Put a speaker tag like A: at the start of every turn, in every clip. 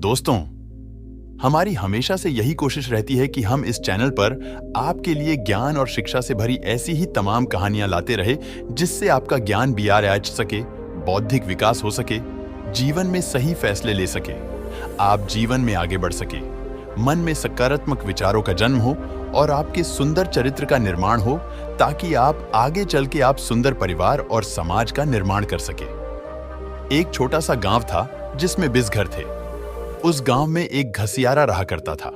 A: दोस्तों, हमारी हमेशा से यही कोशिश रहती है कि हम इस चैनल पर आपके लिए ज्ञान और शिक्षा से भरी ऐसी ही तमाम कहानियां लाते रहे जिससे आपका ज्ञान बियार सके, बौद्धिक विकास हो सके, जीवन में सही फैसले ले सके, आप जीवन में आगे बढ़ सके, मन में सकारात्मक विचारों का जन्म हो और आपके सुंदर चरित्र का निर्माण हो, ताकि आप आगे चल के आप सुंदर परिवार और समाज का निर्माण कर सके। एक छोटा सा गांव था जिसमें 20 घर थे। उस गांव में एक घसियारा रहा करता था।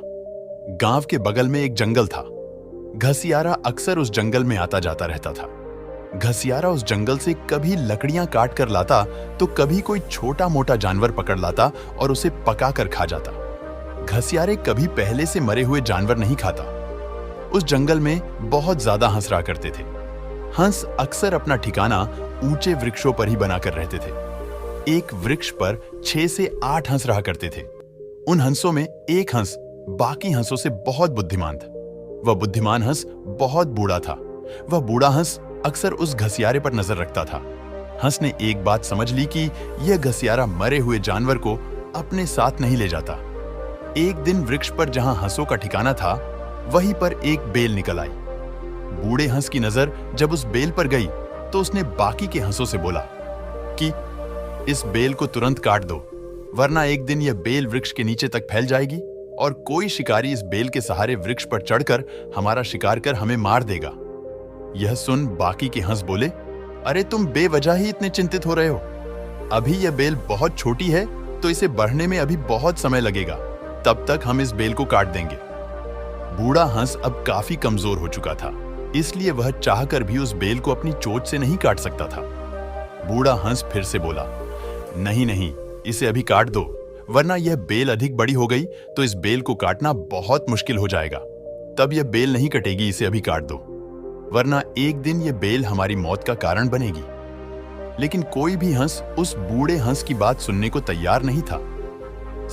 A: गांव के बगल में एक जंगल था। घसियारा अक्सर उस जंगल में आता जाता रहता था। घसियारा उस जंगल से कभी लकड़ियां काट कर लाता तो कभी कोई छोटा मोटा जानवर पकड़ लाता और उसे पका कर खा जाता। घसियारे कभी पहले से मरे हुए जानवर नहीं खाता। उस जंगल में बहुत ज्यादा हंस रहा करते थे। हंस अक्सर अपना ठिकाना ऊंचे वृक्षों पर ही बनाकर रहते थे। एक वृक्ष पर 6 से 8 हंस रहा करते थे। उन हंसों में एक हंस बाकी हंसों से बहुत बुद्धिमान था। वह बुद्धिमान हंस बहुत बूढ़ा था। वह बूढ़ा हंस अक्सर उस घसियारे पर नजर रखता था। हंस ने एक बात समझ ली कि यह घसियारा मरे हुए जानवर को अपने साथ नहीं ले जाता। एक दिन वृक्ष पर जहां हंसों का ठिकाना था, वहीं पर एक बेल निकल आई। बूढ़े हंस की नजर जब उस बेल पर गई तो उसने बाकी के हंसों से बोला कि इस बेल को तुरंत काट दो, वरना एक दिन यह बेल वृक्ष के नीचे तक फैल जाएगी और कोई शिकारी इस बेल के सहारे वृक्ष पर चढ़कर हमारा शिकार कर हमें मार देगा। यह सुन बाकी के हंस बोले, अरे तुम बेवजह ही इतने चिंतित हो रहे हो। अभी यह बेल बहुत छोटी है तो इसे बढ़ने में अभी बहुत समय लगेगा। तब तक हम इस बेल को काट देंगे। बूढ़ा हंस अब काफी कमजोर हो चुका था, इसलिए वह चाहकर भी उस बेल को अपनी चोंच से नहीं काट सकता था। बूढ़ा हंस फिर से बोला, नहीं नहीं, इसे अभी काट दो, वरना यह बेल अधिक बड़ी हो गई तो इस बेल को काटना बहुत मुश्किल हो जाएगा। तब यह बेल नहीं कटेगी, इसे अभी काट दो, वरना एक दिन यह बेल हमारी मौत का कारण बनेगी। लेकिन कोई भी हंस उस बूढ़े हंस की बात सुनने को तैयार नहीं था।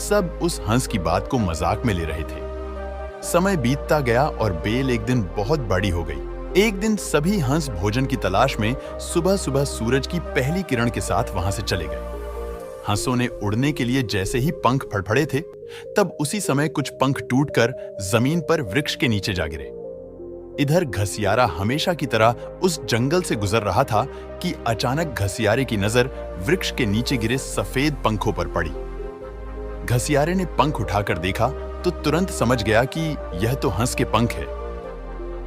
A: सब उस हंस की बात को मजाक में ले रहे थे। समय बीतता गया और बेल एक दिन बहुत बड़ी हो गई। एक दिन सभी हंस भोजन की तलाश में सुबह सुबह सूरज की पहली किरण के साथ वहां से चले गए। हंसों ने उड़ने के लिए जैसे ही पंख फड़फड़े थे, तब उसी समय कुछ पंख टूटकर जमीन पर वृक्ष के नीचे जा गिरे। इधर घसियारा हमेशा की तरह उस जंगल से गुजर रहा था कि अचानक घसियारे की नजर वृक्ष के नीचे गिरे सफेद पंखों पर पड़ी। घसियारे ने पंख उठाकर देखा तो तुरंत समझ गया कि यह तो हंस के पंख है।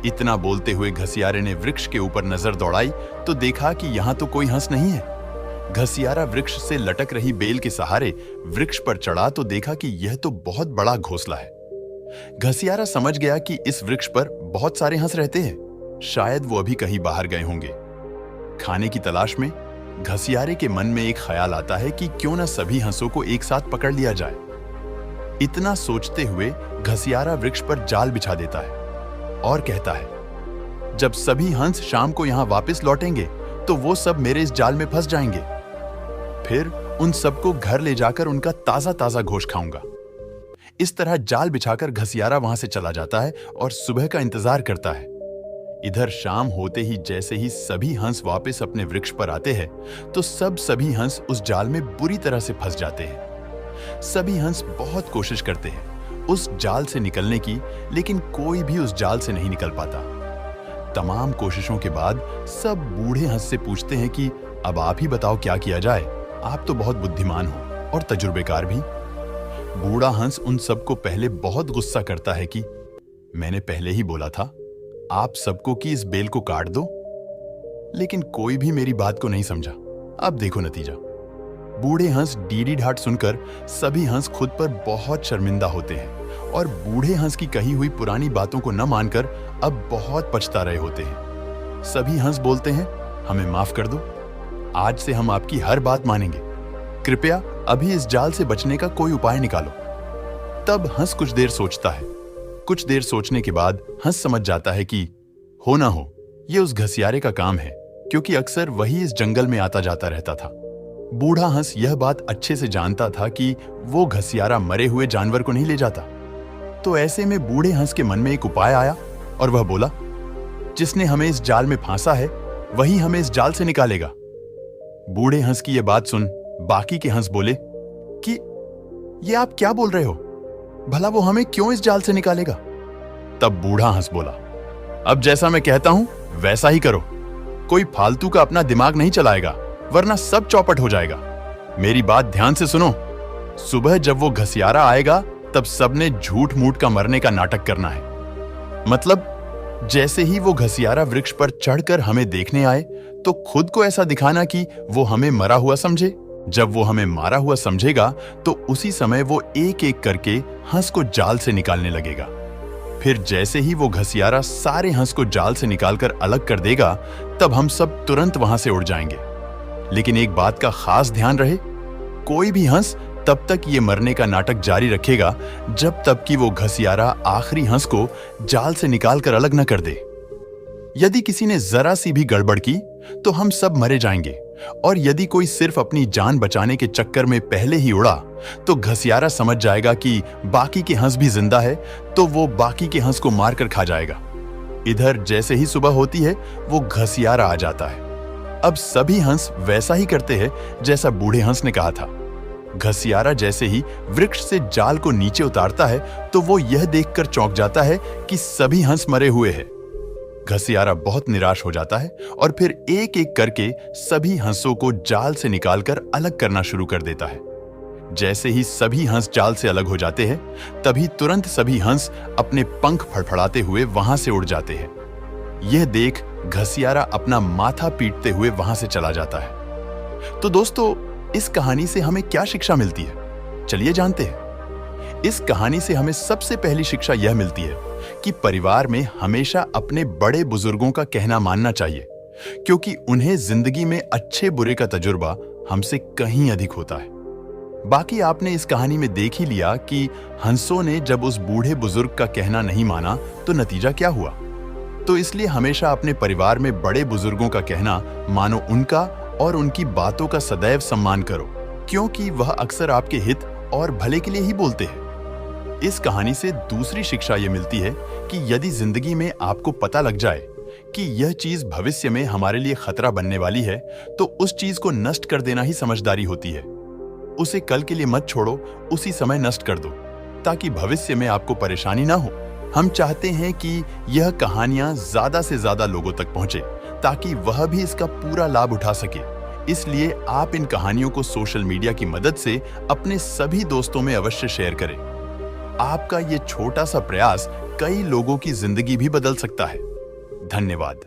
A: इतना बोलते हुए घसियारे ने वृक्ष के ऊपर नजर दौड़ाई तो देखा कि यहां तो कोई हंस नहीं है। घसियारा वृक्ष से लटक रही बेल के सहारे वृक्ष पर चढ़ा तो देखा कि यह तो बहुत बड़ा घोंसला है। घसियारा समझ गया कि इस वृक्ष पर बहुत सारे हंस रहते हैं, शायद वो अभी कहीं बाहर गए होंगे। खाने की तलाश में घसियारे के मन में एक ख्याल आता है कि क्यों न सभी हंसों को एक साथ पकड़ लिया जाए। इतना सोचते हुए घसियारा वृक्ष पर जाल बिछा देता है और कहता है, जब सभी हंस शाम को यहां वापस लौटेंगे तो वो सब मेरे इस जाल में फंस जाएंगे। फिर उन सबको घर ले जाकर उनका ताजा ताजा गोश्त खाऊंगा। इस तरह जाल बिछाकर घसियारा वहां से चला जाता है और सुबह का इंतजार करता है। इधर शाम होते ही जैसे ही सभी हंस वापस अपने वृक्ष पर आते हैं तो सभी हंस उस जाल में बुरी तरह से फंस जाते हैं। सभी हंस बहुत कोशिश करते हैं उस जाल से निकलने की, लेकिन कोई भी उस जाल से नहीं निकल पाता। तमाम कोशिशों के बाद सब बूढ़े हंस से पूछते हैं कि अब आप ही बताओ क्या किया जाए, आप तो बहुत बुद्धिमान हो और तजुर्बेकार भी। बूढ़ा हंस उन सबको पहले बहुत गुस्सा करता है कि मैंने पहले ही बोला था आप सबको कि इस बेल को काट दो, लेकिन कोई भी मेरी बात को नहीं समझा। अब देखो नतीजा। बूढ़े हंस डीडी ढाट सुनकर सभी हंस खुद पर बहुत शर्मिंदा होते हैं और बूढ़े हंस की कही हुई पुरानी बातों को न मानकर अब बहुत पछता रहे होते हैं। सभी हंस बोलते हैं, हमें माफ कर दो, आज से हम आपकी हर बात मानेंगे। कृपया अभी इस जाल से बचने का कोई उपाय निकालो। तब हंस कुछ देर सोचता है। कुछ देर सोचने के बाद हंस समझ जाता है कि हो ना हो यह उस घसियारे का काम है, क्योंकि अक्सर वही इस जंगल में आता जाता रहता था। बूढ़ा हंस यह बात अच्छे से जानता था कि वो घसियारा मरे हुए जानवर को नहीं ले जाता। तो ऐसे में बूढ़े हंस के मन में एक उपाय आया और वह बोला, जिसने हमें इस जाल में फांसा है वही हमें इस जाल से निकालेगा। बूढ़े हंस की यह बात सुन बाकी के हंस बोले कि ये आप क्या बोल रहे हो? भला वो हमें क्यों इस जाल से निकालेगा? तब बूढ़ा हंस बोला, अब जैसा मैं कहता हूं वैसा ही करो। कोई फालतू का अपना दिमाग नहीं चलाएगा, वरना सब चौपट हो जाएगा। मेरी बात ध्यान से सुनो। सुबह जब वो घसियारा आएगा तब सबने झूठ मूठ का मरने का नाटक करना है। मतलब जैसे ही वो घसियारा वृक्ष पर चढ़कर हमें देखने आए तो खुद को ऐसा दिखाना कि वो हमें मरा हुआ समझे। जब वो हमें मारा हुआ समझेगा तो उसी समय वो एक एक करके हंस को जाल से निकालने लगेगा। फिर जैसे ही वो घसियारा सारे हंस को जाल से निकालकर अलग कर देगा तब हम सब तुरंत वहां से उड़ जाएंगे। लेकिन एक बात का खास ध्यान रहे, कोई भी हंस तब तक ये मरने का नाटक जारी रखेगा जब तक कि वो घसियारा आखिरी हंस को जाल से निकालकर अलग न कर दे। यदि किसी ने जरा सी भी गड़बड़ की तो हम सब मरे जाएंगे, और यदि कोई सिर्फ अपनी जान बचाने के चक्कर में पहले ही उड़ा तो घसियारा समझ जाएगा कि बाकी के हंस भी जिंदा है, तो वो बाकी के हंस को मारकर खा जाएगा। इधर जैसे ही सुबह होती है वो घसियारा आ जाता है। अब सभी हंस वैसा ही करते हैं जैसा बूढ़े हंस ने कहा था। घसियारा जैसे ही वृक्ष से जाल को नीचे उतारता है तो वो यह देखकर चौंक जाता है कि सभी हंस मरे हुए हैं। घसियारा बहुत निराश हो जाता है और फिर एक एक करके सभी हंसों को जाल से निकालकर अलग करना शुरू कर देता है। जैसे ही सभी हंस जाल से अलग हो जाते हैं तभी तुरंत सभी हंस अपने पंख फड़फड़ाते हुए वहां से उड़ जाते हैं। यह देख घसियारा अपना माथा पीटते हुए वहां से चला जाता है। तो दोस्तों, इस कहानी से हमें क्या शिक्षा मिलती है? चलिए जानते हैं। इस कहानी से हमें सबसे पहली शिक्षा यह मिलती है कि परिवार में हमेशा अपने बड़े बुजुर्गों का कहना मानना चाहिए, क्योंकि उन्हें जिंदगी में अच्छे बुरे का तजुर्बा हमसे कहीं अधिक होता है। बाकी आपने इस कहानी में देख ही लिया कि हंसों ने जब उस बूढ़े बुजुर्ग का कहना नहीं माना तो नतीजा क्या हुआ। तो इसलिए हमेशा अपने परिवार में बड़े बुजुर्गों का कहना मानो, उनका और उनकी बातों का सदैव सम्मान करो, क्योंकि वह अक्सर आपके हित और भले के लिए ही बोलते हैं। इस कहानी से दूसरी शिक्षा यह मिलती है कि यदि जिंदगी में आपको पता लग जाए कि यह चीज भविष्य में हमारे लिए खतरा बनने वाली है, तो उस चीज को नष्ट कर देना ही समझदारी होती है। उसे कल के लिए मत छोड़ो, उसी समय नष्ट कर दो, ताकि भविष्य में आपको परेशानी ना हो। हम चाहते हैं कि यह कहानियां ज्यादा से ज्यादा लोगों तक पहुंचे, ताकि वह भी इसका पूरा लाभ उठा सके। इसलिए आप इन कहानियों को सोशल मीडिया की मदद से अपने सभी दोस्तों में अवश्य शेयर करें। आपका ये छोटा सा प्रयास कई लोगों की जिंदगी भी बदल सकता है। धन्यवाद।